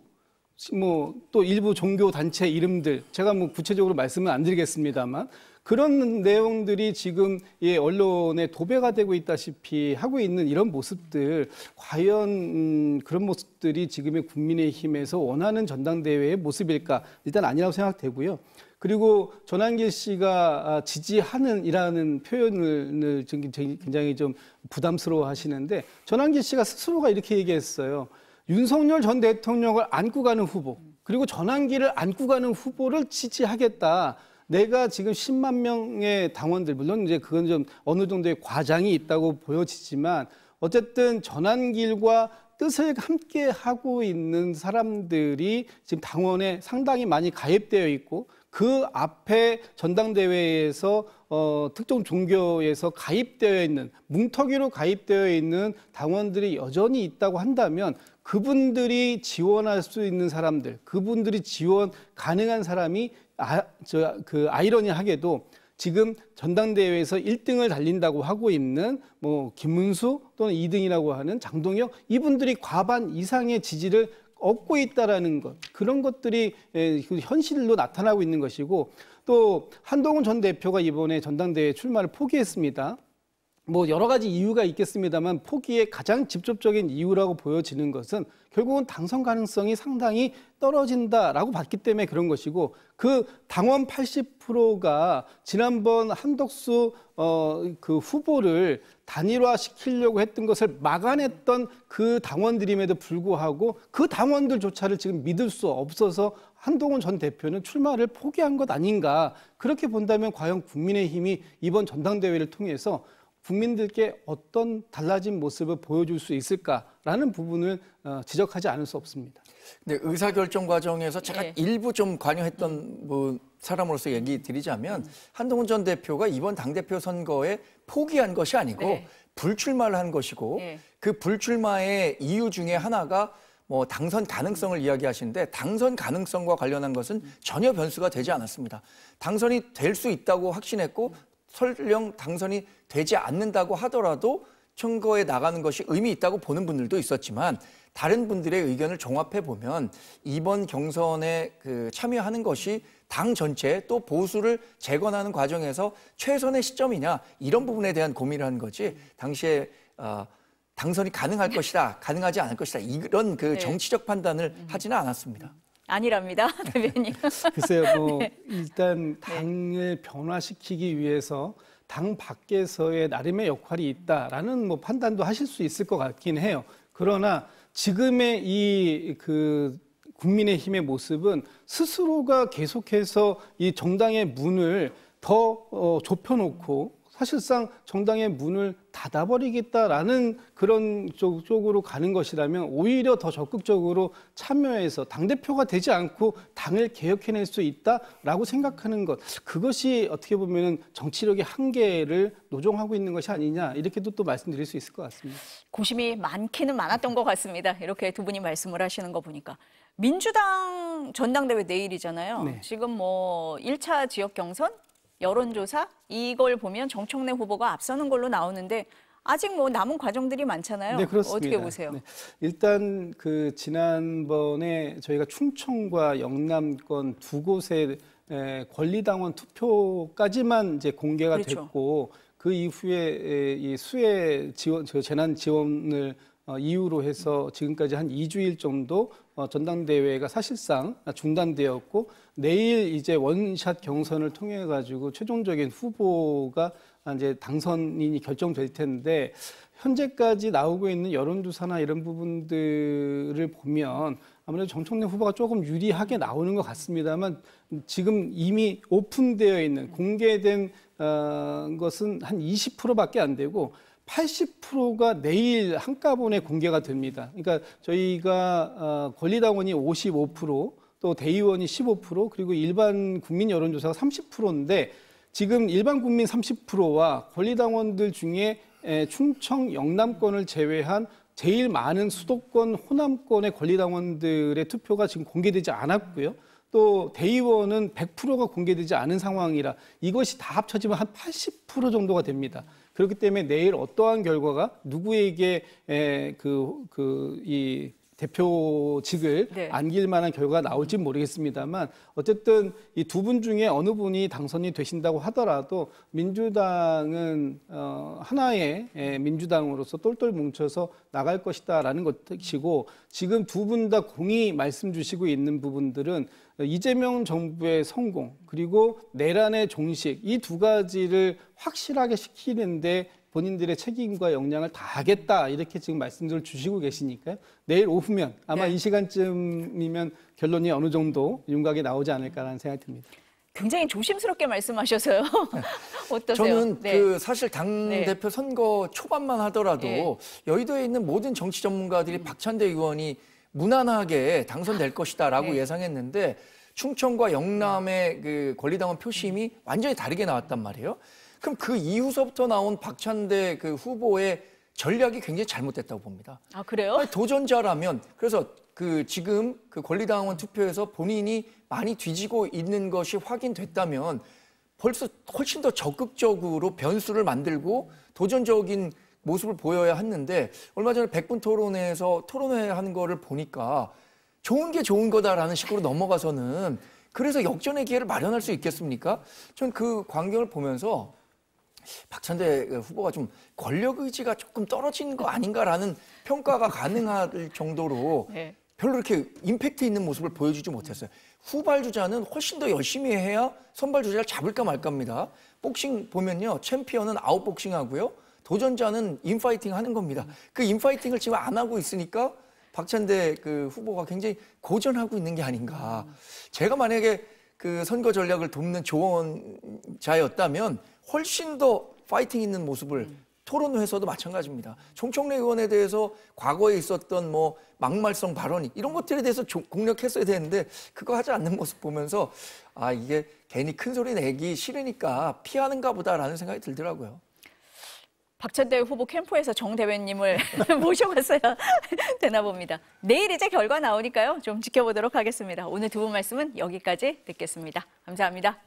또 일부 종교 단체 이름들 제가 구체적으로 말씀은 안 드리겠습니다만 그런 내용들이 지금 언론에 도배가 되고 있다시피 하고 있는 이런 모습들 과연 그런 모습들이 지금의 국민의힘에서 원하는 전당대회의 모습일까? 일단 아니라고 생각되고요. 그리고 전한길 씨가 지지하는이라는 표현을 굉장히 좀 부담스러워 하시는데 전한길 씨가 스스로가 이렇게 얘기했어요. 윤석열 전 대통령을 안고 가는 후보 그리고 전한길을 안고 가는 후보를 지지하겠다. 내가 지금 10만 명의 당원들 물론 이제 그건 좀 어느 정도의 과장이 있다고 보여지지만 어쨌든 전한길과 뜻을 함께 하고 있는 사람들이 지금 당원에 상당히 많이 가입되어 있고 그 앞에 전당대회에서 특정 종교에서 가입되어 있는 뭉터기로 가입되어 있는 당원들이 여전히 있다고 한다면 그분들이 지원할 수 있는 사람들, 그분들이 지원 가능한 사람이 아이러니하게도 지금 전당대회에서 1등을 달린다고 하고 있는 김문수 또는 2등이라고 하는 장동혁 이분들이 과반 이상의 지지를 얻고 있다라는 것 그런 것들이 현실로 나타나고 있는 것이고 또 한동훈 전 대표가 이번에 전당대회 출마를 포기했습니다. 여러 가지 이유가 있겠습니다만 포기의 가장 직접적인 이유라고 보여지는 것은 결국은 당선 가능성이 상당히 떨어진다라고 봤기 때문에 그런 것이고 그 당원 80%가 지난번 한덕수 그 후보를 단일화시키려고 했던 것을 막아냈던 그 당원들임에도 불구하고 그 당원들조차를 지금 믿을 수 없어서 한동훈 전 대표는 출마를 포기한 것 아닌가 그렇게 본다면 과연 국민의힘이 이번 전당대회를 통해서 국민들께 어떤 달라진 모습을 보여줄 수 있을까라는 부분을 지적하지 않을 수 없습니다. 근데 의사결정 과정에서 제가 일부 좀 관여했던 사람으로서 얘기 드리자면 한동훈 전 대표가 이번 당대표 선거에 포기한 것이 아니고 불출마를 한 것이고 그 불출마의 이유 중에 하나가 당선 가능성을 이야기하시는데 당선 가능성과 관련한 것은 전혀 변수가 되지 않았습니다. 당선이 될 수 있다고 확신했고 설령 당선이 되지 않는다고 하더라도 선거에 나가는 것이 의미 있다고 보는 분들도 있었지만 다른 분들의 의견을 종합해 보면 이번 경선에 참여하는 것이 당 전체 또 보수를 재건하는 과정에서 최선의 시점이냐 이런 부분에 대한 고민을 한 거지 당시에 당선이 가능할 것이다, 가능하지 않을 것이다 이런 그 네. 정치적 판단을 하지는 않았습니다. 아니랍니다, 대변인. 글쎄요, 뭐 네. 일단 당을 변화시키기 위해서 당 밖에서의 나름의 역할이 있다라는 뭐 판단도 하실 수 있을 것 같긴 해요. 그러나 지금의 이 국민의힘의 모습은 스스로가 계속해서 이 정당의 문을 더 좁혀놓고 사실상 정당의 문을 닫아버리겠다라는 그런 쪽으로 가는 것이라면 오히려 더 적극적으로 참여해서 당대표가 되지 않고 당을 개혁해낼 수 있다라고 생각하는 것, 그것이 어떻게 보면 정치력의 한계를 노정하고 있는 것이 아니냐, 이렇게도 또 말씀드릴 수 있을 것 같습니다. 고심이 많기는 많았던 것 같습니다. 이렇게 두 분이 말씀을 하시는 거 보니까. 민주당 전당대회 내일이잖아요. 네. 지금 뭐 1차 지역 경선, 여론조사 이걸 보면 정청래 후보가 앞서는 걸로 나오는데 아직 뭐 남은 과정들이 많잖아요. 네, 그렇습니다. 어떻게 보세요? 네. 일단 지난번에 저희가 충청과 영남권 두 곳의 권리당원 투표까지만 이제 공개가 그렇죠. 됐고, 그 이후에 이 수해 지원, 재난 지원을 이유로 해서 지금까지 한 2주일 정도 전당대회가 사실상 중단되었고, 내일 이제 원샷 경선을 통해 가지고 최종적인 후보가 이제 당선인이 결정될 텐데, 현재까지 나오고 있는 여론조사나 이런 부분들을 보면 아무래도 정청래 후보가 조금 유리하게 나오는 것 같습니다만, 지금 이미 오픈되어 있는 공개된 것은 한 20%밖에 안 되고 80%가 내일 한꺼번에 공개가 됩니다. 그러니까 저희가 권리당원이 55%, 또 대의원이 15%, 그리고 일반 국민 여론조사가 30%인데 지금 일반 국민 30%와 권리당원들 중에 충청, 영남권을 제외한 제일 많은 수도권, 호남권의 권리당원들의 투표가 지금 공개되지 않았고요. 또 대의원은 100%가 공개되지 않은 상황이라 이것이 다 합쳐지면 한 80% 정도가 됩니다. 그렇기 때문에 내일 어떠한 결과가 누구에게 이 대표직을 네. 안길 만한 결과가 나올지 모르겠습니다만, 어쨌든 이 두 분 중에 어느 분이 당선이 되신다고 하더라도 민주당은 하나의 민주당으로서 똘똘 뭉쳐서 나갈 것이다라는 것이고, 지금 두 분 다 공히 말씀 주시고 있는 부분들은 이재명 정부의 성공, 그리고 내란의 종식, 이 두 가지를 확실하게 시키는데 본인들의 책임과 역량을 다하겠다, 이렇게 지금 말씀을 주시고 계시니까요. 내일 오후면 아마 네. 이 시간쯤이면 결론이 어느 정도 윤곽에 나오지 않을까라는 생각이 듭니다. 굉장히 조심스럽게 말씀하셔서요. 어떠세요? 저는 네. 사실 당대표 선거 초반만 하더라도 네. 여의도에 있는 모든 정치 전문가들이 박찬대 의원이 무난하게 당선될 것이다라고 네. 예상했는데, 충청과 영남의 그 권리당원 표심이 완전히 다르게 나왔단 말이에요. 그럼 그 이후서부터 나온 박찬대 그 후보의 전략이 굉장히 잘못됐다고 봅니다. 아, 그래요? 아니, 도전자라면, 그래서 지금 그 권리당원 투표에서 본인이 많이 뒤지고 있는 것이 확인됐다면 벌써 훨씬 더 적극적으로 변수를 만들고 도전적인 모습을 보여야 했는데, 얼마 전에 100분 토론회에서 토론회 하는 거를 보니까 좋은 게 좋은 거다라는 식으로 넘어가서는, 그래서 역전의 기회를 마련할 수 있겠습니까? 전 그 광경을 보면서 박찬대 후보가 좀 권력 의지가 조금 떨어진 거 아닌가라는 평가가 가능할 정도로 네. 별로 이렇게 임팩트 있는 모습을 보여주지 못했어요. 후발 주자는 훨씬 더 열심히 해야 선발 주자를 잡을까 말까입니다. 복싱 보면요, 챔피언은 아웃복싱 하고요, 도전자는 인파이팅 하는 겁니다. 그 인파이팅을 지금 안 하고 있으니까 박찬대 후보가 굉장히 고전하고 있는 게 아닌가. 제가 만약에 그 선거 전략을 돕는 조언자였다면 훨씬 더 파이팅 있는 모습을, 토론회에서도 마찬가지입니다. 정청래 의원에 대해서 과거에 있었던 뭐 막말성 발언, 이런 것들에 대해서 공략했어야 되는데 그거 하지 않는 모습 보면서 이게 괜히 큰 소리 내기 싫으니까 피하는가 보다라는 생각이 들더라고요. 박찬대 후보 캠프에서 정 대변님을 모셔봤어야 되나 봅니다. 내일 이제 결과 나오니까요. 좀 지켜보도록 하겠습니다. 오늘 두 분 말씀은 여기까지 듣겠습니다. 감사합니다.